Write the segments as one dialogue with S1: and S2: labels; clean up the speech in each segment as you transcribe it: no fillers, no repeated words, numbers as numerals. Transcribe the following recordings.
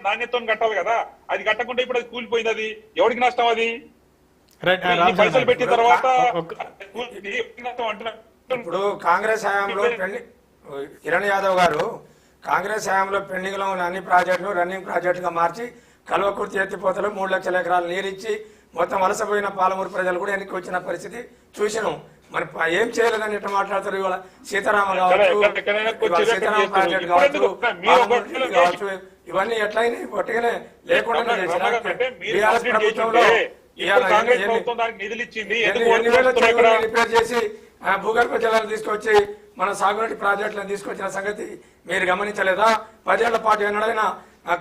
S1: నాణ్యతతో కట్టాలి కదా. అది కట్టకుండా ఇప్పుడు అది కూలిపోయింది. అది ఎవరికి నష్టం? అది పైసలు పెట్టిన తర్వాత
S2: ఇప్పుడు కాంగ్రెస్ హయాంలో కిరణ్ యాదవ్ గారు కాంగ్రెస్ హయాంలో పెండింగ్ లో ఉన్న అన్ని ప్రాజెక్టులు రన్నింగ్ ప్రాజెక్టుగా మార్చి కల్వకుర్తి ఎత్తిపోతలు 3 లక్షల ఎకరాలు నీరిచ్చి మొత్తం వలసపోయిన పాలమూరు ప్రజలు కూడా వెనక్కి వచ్చిన పరిస్థితి చూసినాం. మరి ఏం చేయలేదని ఎట్లా మాట్లాడతారు? ఇవాళ సీతారామ కావచ్చు, సీతారామ ప్రాజెక్ట్ కావచ్చు, ఇవన్నీ ఎట్లయినా ఒట్టిగానే లేకుండా ప్రభుత్వంలో రిపేర్ చేసి భూగర్భ జలాలు తీసుకొచ్చి మన సాగునీటి ప్రాజెక్టులను తీసుకొచ్చిన సంగతి మీరు గమనించలేదా? 10 ఏళ్ల పాటు ఎన్నడైనా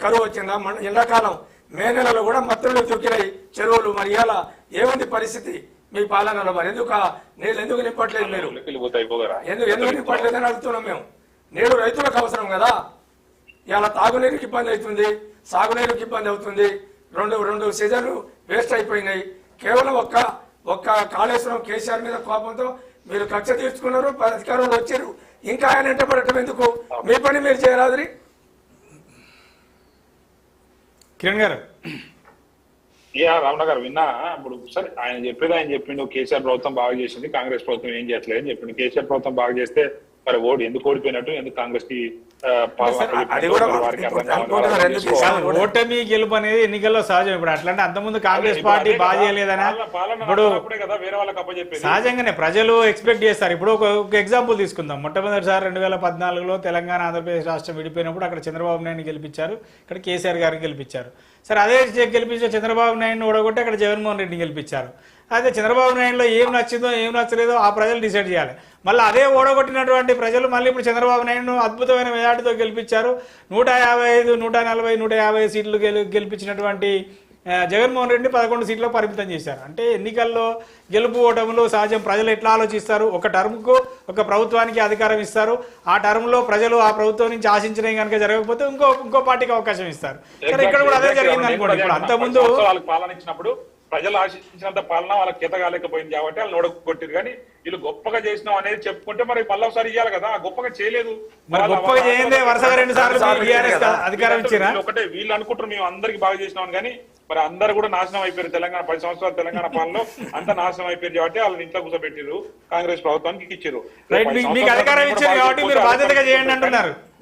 S2: కరువు వచ్చిందా? ఎండాకాలం మే నెలలో కూడా మత్తులు చుక్కినాయి చెరువులు. మరి ఇలా ఏముంది పరిస్థితి మీ పాలనలో? మరి నీళ్ళు ఎందుకు నింపట్లేదు? మీరు ఎందుకు నింపట్లేదని అడుగుతున్నాం మేము. నేడు రైతులకు అవసరం కదా. ఇలా తాగునీరుకి ఇబ్బంది అవుతుంది, సాగునీరుకి ఇబ్బంది అవుతుంది. రెండు సీజన్లు వేస్ట్ అయిపోయినాయి. కేవలం ఒక్క కాళేశ్వరం కేసీఆర్ మీద కోపంతో మీరు కక్ష తీర్చుకున్నారు, అధికారంలో వచ్చారు. ఇంకా ఆయన వెంట పడటం ఎందుకు? మీ పని మీరు చేయరాదు.
S3: కిరణ్ గారు,
S1: రమణ గారు విన్నా. ఇప్పుడు సరే ఆయన చెప్పేది ఆయన చెప్పిండు. కేసీఆర్ ప్రభుత్వం బాగా చేసింది, కాంగ్రెస్ ప్రభుత్వం ఏం చేయట్లేదు అని చెప్పిండు. కేసీఆర్ ప్రభుత్వం బాగా చేస్తే మరి ఎందుకు ఓడిపోయినట్టు, ఎందుకు కాంగ్రెస్ కి
S3: ఓటమి గెలుపు అనేది ఎన్నికల్లో సహజం. ఇప్పుడు అట్లాంటి అంతకుముందు కాంగ్రెస్ పార్టీ బాగా చేయలేదనా? ఇప్పుడు సహజంగానే ప్రజలు ఎక్స్పెక్ట్ చేస్తారు. ఇప్పుడు ఒక ఎగ్జాంపుల్ తీసుకుందాం. మొట్టమొదటిసారి 2014లో తెలంగాణ ఆంధ్రప్రదేశ్ రాష్ట్రం విడిపోయినప్పుడు అక్కడ చంద్రబాబు నాయుడు గెలిపించారు, ఇక్కడ కేసీఆర్ గారిని గెలిపించారు. సరే, అదే గెలిపించే చంద్రబాబు నాయుడుని ఓడగొట్టి అక్కడ జగన్మోహన్ రెడ్డిని గెలిపించారు. అదే చంద్రబాబు నాయుడులో ఏం నచ్చిందో ఏం నచ్చలేదో ఆ ప్రజలు డిసైడ్ చేయాలి. మళ్ళీ అదే ఓడగొట్టినటువంటి ప్రజలు మళ్ళీ ఇప్పుడు చంద్రబాబు నాయుడును అద్భుతమైన మెజార్టీతో గెలిపించారు. 155, 140, 150 సీట్లు గెలిపించినటువంటి జగన్మోహన్ రెడ్డిని 11 సీట్లకు పరిమితం చేశారు. అంటే ఎన్నికల్లో గెలుపు ఓటములు సహజం. ప్రజలు ఎట్లా ఆలోచిస్తారు? ఒక టర్మ్కు ఒక ప్రభుత్వానికి అధికారం ఇస్తారు. ఆ టర్మ్లో ప్రజలు ఆ ప్రభుత్వం నుంచి ఆశించినవి కనుక జరగకపోతే ఇంకో పార్టీకి అవకాశం ఇస్తారు. సరే, ఇక్కడ కూడా అదే జరిగింది అనుకోండి. ఇప్పుడు అంతకుముందు
S1: పాలన ఇచ్చినప్పుడు ప్రజలు ఆశించినంత పాలన వాళ్ళకి చేత కాలేకపోయింది కాబట్టి వాళ్ళు నోడగొట్టారు. కానీ వీళ్ళు గొప్పగా చేసినాం అనేది చెప్పుకుంటే మరి మళ్ళీ ఒకసారి ఇవ్వాలి కదా. గొప్పగా చేయలేదు. ఒకటే వీళ్ళు అనుకుంటారు మేము అందరికి బాగా చేసినాం, కానీ మరి అందరు కూడా నాశనం అయిపోయారు. తెలంగాణ 10 సంవత్సరాలు తెలంగాణ పాలనలో అంతా నాశనం అయిపోయారు కాబట్టి వాళ్ళని ఇంట్లో కూర్చోబెట్టారు, కాంగ్రెస్ ప్రభుత్వానికి ఇచ్చారు.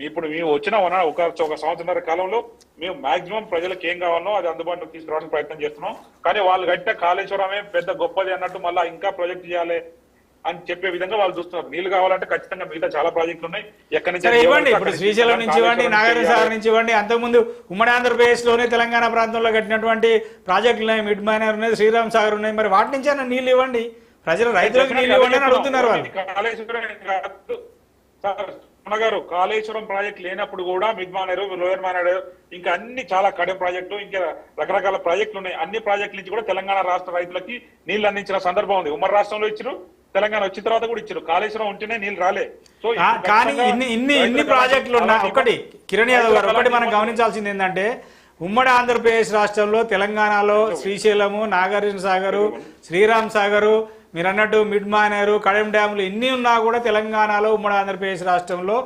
S1: ఇప్పుడు మేము వచ్చిన ఒక సంవత్సరాల కాలంలో మేము మాక్సిమం ప్రజలకు ఏం కావాలో అది అందుబాటులోకి తీసుకురావడానికి ప్రయత్నం చేస్తున్నాం. కానీ వాళ్ళు కట్టిన కాళేశ్వరమే పెద్ద గొప్పది అన్నట్టు మళ్ళీ ఇంకా ప్రాజెక్ట్ చేయాలి అని చెప్పే విధంగా వాళ్ళు చూస్తున్నారు. నీళ్లు కావాలంటే ఖచ్చితంగా మిగతా చాలా ప్రాజెక్టులు ఉన్నాయి. ఎక్కడి నుంచి
S3: ఇవ్వండి, ఇప్పుడు శ్రీశైలం నుంచి ఇవ్వండి, నాగార్జున సాగర్ నుంచి ఇవ్వండి. అంతకుముందు ఉమ్మడి ఆంధ్రప్రదేశ్ లోనే తెలంగాణ ప్రాంతంలో కట్టినటువంటి ప్రాజెక్టులు ఉన్నాయి, మిడ్ మైనర్ ఉన్నాయి, శ్రీరామ్ సాగర్ ఉన్నాయి. మరి వాటి నుంచి అయినా నీళ్లు ఇవ్వండి, ప్రజలు రైతులకు నీళ్లు ఇవ్వండి అని అడుగుతున్నారు వాళ్ళు.
S1: గారు కాళేశ్వరం ప్రాజెక్ట్ లేనప్పుడు కూడా మిడ్ మానేరు, లోయర్ మానేరు, ఇంకా అన్ని చాలా కడెం ప్రాజెక్టులు, ఇంకా రకరకాల ప్రాజెక్టులు ఉన్నాయి. అన్ని ప్రాజెక్టుల నుంచి కూడా తెలంగాణ రాష్ట్ర రైతులకి నీళ్లు అందించిన సందర్భం ఉంది. ఉమ్మడి రాష్ట్రంలో ఇచ్చారు, తెలంగాణ వచ్చిన తర్వాత కూడా ఇచ్చారు. కాళేశ్వరం ఉంటేనే నీళ్లు రాలే. సో
S3: కానీ ఇన్ని ప్రాజెక్టులు ఉన్నా ఒకటి కిరణ్ యాదవ్ గారు, ఒకటి మనం గమనించాల్సింది ఏంటంటే ఉమ్మడి ఆంధ్రప్రదేశ్ రాష్ట్రంలో తెలంగాణలో శ్రీశైలము, నాగార్జున సాగరు, శ్రీరామ్ సాగరు, మీరు అన్నట్టు మిడ్ మానేరు, కడెం డ్యాములు ఇన్ని ఉన్నా కూడా తెలంగాణలో ఉమ్మడి ఆంధ్రప్రదేశ్ రాష్ట్రంలో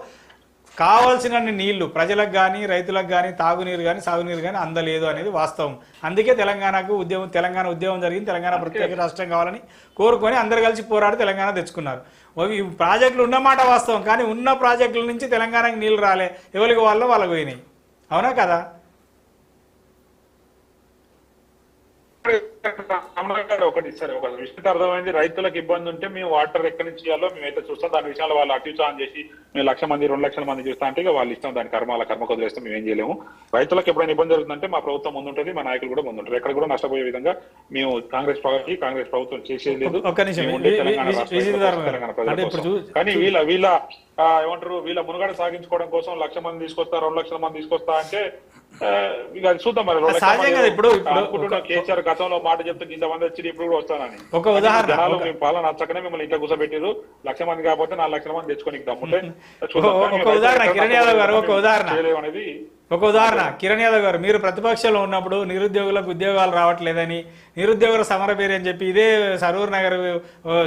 S3: కావాల్సిన నీళ్లు ప్రజలకు కానీ రైతులకు కానీ తాగునీరు కానీ సాగునీరు కానీ అందలేదు అనేది వాస్తవం. అందుకే తెలంగాణ ఉద్యమం జరిగింది. తెలంగాణ ప్రత్యేక రాష్ట్రం కావాలని కోరుకొని అందరు కలిసి పోరాడి తెలంగాణ తెచ్చుకున్నారు. ఈ ప్రాజెక్టులు ఉన్నమాట వాస్తవం, కానీ ఉన్న ప్రాజెక్టుల నుంచి తెలంగాణకి నీళ్లు రాలే, ఎవరికి వాళ్ళకి పోయినాయి. అవునా కదా?
S1: ఒకటి సరే, ఒక విషయం అర్థమైంది. రైతులకు ఇబ్బంది ఉంటే మేము వాటర్ ఎక్కడి నుంచి ఇవ్వాలో మేమైతే చూస్తాం. దాని విషయంలో వాళ్ళు అత్యుత్సాహం చేసి మేము 1,00,000 మంది 2,00,000 మంది చూస్తా అంటే వాళ్ళు ఇష్టం, దాని కర్మ వదిలేస్తాం, మేము ఏం చేయలేము. రైతులకు ఎప్పుడైనా ఇబ్బంది జరుగుతుందంటే మా ప్రభుత్వం ముందుంటుంది, మా నాయకులు కూడా ముందుంటారు. ఎక్కడ కూడా నష్టపోయే విధంగా మేము కాంగ్రెస్ ప్రభుత్వం చేసేది లేదు. కానీ వీళ్ళ ఏమంటారు, వీళ్ళ మునుగడ సాగించుకోవడం కోసం 1,00,000 మంది తీసుకొస్తా, 2,00,000 మంది తీసుకొస్తా అంటే చూద్దాం. మరి కేసీఆర్ గతంలో మాట చెప్తే ఇంతమంది వచ్చి ఇప్పుడు కూడా వస్తానని
S3: ఒక ఉదాహరణ,
S1: మేము పాలన నచ్చకనే మిమ్మల్ని ఇంట్లో కూర్చోబెట్టారు. 1,00,000 మంది కాకపోతే 4,00,000 మంది తెచ్చుకొని దమ్ముంటే
S3: ఒక ఉదాహరణ కిరణ్ యాదవ్ గారు, మీరు ప్రతిపక్షంలో ఉన్నప్పుడు నిరుద్యోగులకు ఉద్యోగాలు రావట్లేదని నిరుద్యోగుల సమర పేరు అని చెప్పి ఇదే సరూర్ నగర్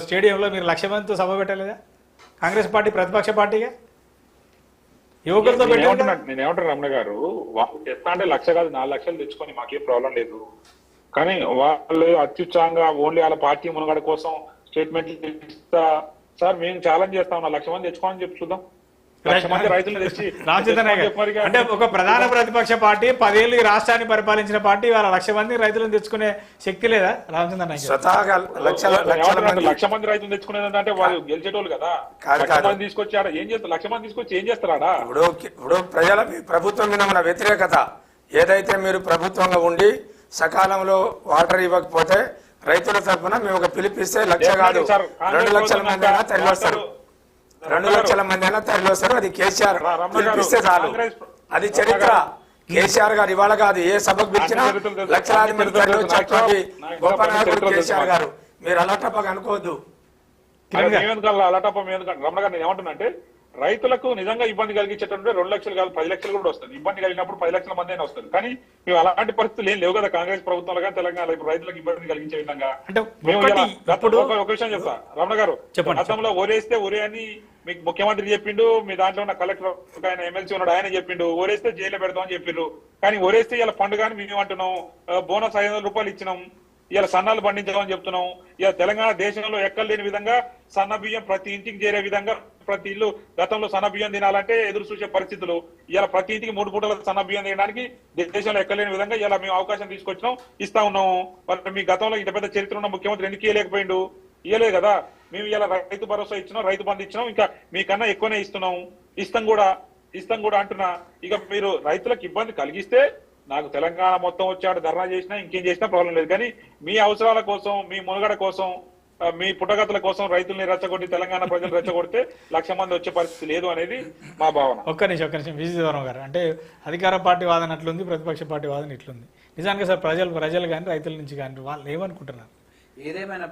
S3: స్టేడియంలో మీరు 1,00,000 మందితో సభ పెట్టలేదా? కాంగ్రెస్ పార్టీ ప్రతిపక్ష పార్టీగా యువకులతో పెట్టారు.
S1: నేనేమంటున్నా రమణ గారు, ఎట్లా అంటే 1,00,000 కాదు 4 లక్షలు తెచ్చుకొని మాకేం ప్రాబ్లం లేదు, కానీ వాళ్ళు అత్యుత్సాహంగా ఓన్లీ వాళ్ళ పార్టీ మునగడ కోసం స్టేట్మెంట్ ఇస్తా సార్ మేము ఛాలెంజ్ చేస్తా ఉన్నా 1,00,000 మంది తెచ్చుకోమని చెప్పి చూద్దాం. 1,00,000 మంది రైతులు తెచ్చి
S3: అంటే ఒక ప్రధాన ప్రతిపక్ష పార్టీ 10 ఏళ్ళు ఈ రాష్ట్రాన్ని పరిపాలించిన పార్టీ వాళ్ళ 1,00,000 మంది రైతులను తెచ్చుకునే శక్తి లేదా రామచంద్ర నాయక్?
S2: స్వతహాగా
S1: 1,00,000 మంది రైతులు తెచ్చుకునేది అంటే వాళ్ళు గెలిచేటోళ్ళు కదా. 1,00,000 మంది తీసుకొచ్చి ఆడ ఏం చేస్తారు? 1,00,000 మంది తీసుకొచ్చి ఏం చేస్తారా?
S2: ఇప్పుడు ప్రజల ప్రభుత్వం మీద మన వ్యతిరేకత ఏదైతే మీరు ప్రభుత్వంగా ఉండి సకాలంలో వాటర్ ఇవ్వకపోతే రైతుల తరఫున మేము ఒక పిలిపిస్తే 1,00,000 కాదు 2 లక్షల మంది అయినా తరలి వస్తారు, 2 లక్షల మంది అయినా తరలి వస్తారు. అది కేసీఆర్ పిలిపిస్తే చాలు, అది చరిత్ర. కేసీఆర్ గారు ఇవాళ కాదు ఏ సభకు పిలిచినా లక్షలాది మంది తరలి వచ్చేటువంటి గొప్ప నాయకుడు కేసీఆర్ గారు. మీరు అలాటప్పగా అనుకోవద్దు.
S1: అలాటప్ప రమణ గారు నేను ఏమంటున్నా అంటే రైతులకు నిజంగా ఇబ్బంది కలిగించేటంటే 2 లక్షలు కాదు 10 లక్షలు కూడా వస్తుంది. ఇబ్బంది కలిగినప్పుడు 10 లక్షల మంది అయినా వస్తుంది. కానీ మేము అలాంటి పరిస్థితులు ఏం లేవు కదా కాంగ్రెస్ ప్రభుత్వంలో కానీ తెలంగాణ ఇప్పుడు రైతులకు ఇబ్బంది కలిగించే విధంగా. ఒక విషయం చెప్తా రమణ గారు, గతంలో ఓరేస్తే ఒరే అని మీకు ముఖ్యమంత్రి చెప్పిండు, మీ దాంట్లో ఉన్న కలెక్టర్ ఆయన ఎమ్మెల్సీ ఉన్నాడు ఆయన చెప్పిండు, ఓరేస్తే జైల్లో పెడతామని చెప్పిండ్రు. కానీ ఓరేస్తే ఇలా పండుగ అని మేము అంటున్నాం, బోనస్ 500 రూపాయలు ఇచ్చినాం, ఇలా సన్నాలు పండించామని చెప్తున్నాం. ఇలా తెలంగాణ దేశంలో ఎక్కడ లేని విధంగా సన్న బియ్యం ప్రతి ఇంటికి చేరే విధంగా, ప్రతి ఇల్లు గతంలో సన్న బియ్యం తినాలంటే ఎదురు చూసే పరిస్థితులు, ఇలా ప్రతి ఇంటికి 3 పూటల సన్న బియ్యం తినడానికి దేశంలో ఎక్కలేని విధంగా ఇలా మేము అవకాశం తీసుకొచ్చినాం, ఇస్తా ఉన్నాము. మరి మీ గతంలో ఇంత పెద్ద చరిత్ర ఉన్న ముఖ్యమంత్రి ఎందుకు ఇవ్వలేకపోయిండు? ఇవ్వలేదు కదా. మేము ఇలా రైతు భరోసా ఇచ్చినాం, రైతు బంధు ఇచ్చినాం, ఇంకా మీకన్నా ఎక్కువనే ఇస్తున్నాం, ఇస్తాం కూడా అంటున్నా. ఇక మీరు రైతులకు ఇబ్బంది కలిగిస్తే నాకు తెలంగాణ మొత్తం వచ్చాడు ధర్నా చేసినా ఇంకేం చేసినా ప్రాబ్లం లేదు. కానీ మీ అవసరాల కోసం, మీ మునగడ కోసం, మీ పుట్టగతుల కోసం రైతుల్ని రెచ్చగొట్టి తెలంగాణ ప్రజలు రెచ్చగొడితే 1,00,000 మంది వచ్చే పరిస్థితి లేదు అనేది మా భావన.
S3: ఒక్క నిమిషం విజయవరం గారు, అంటే అధికార పార్టీ వాదన అట్లుంది, ప్రతిపక్ష పార్టీ వాదన ఇట్లుంది. నిజానికి సార్ ప్రజలు కానీ రైతుల నుంచి కానీ వాళ్ళు ఏమనుకుంటున్నారు?
S4: ఏదేమైనా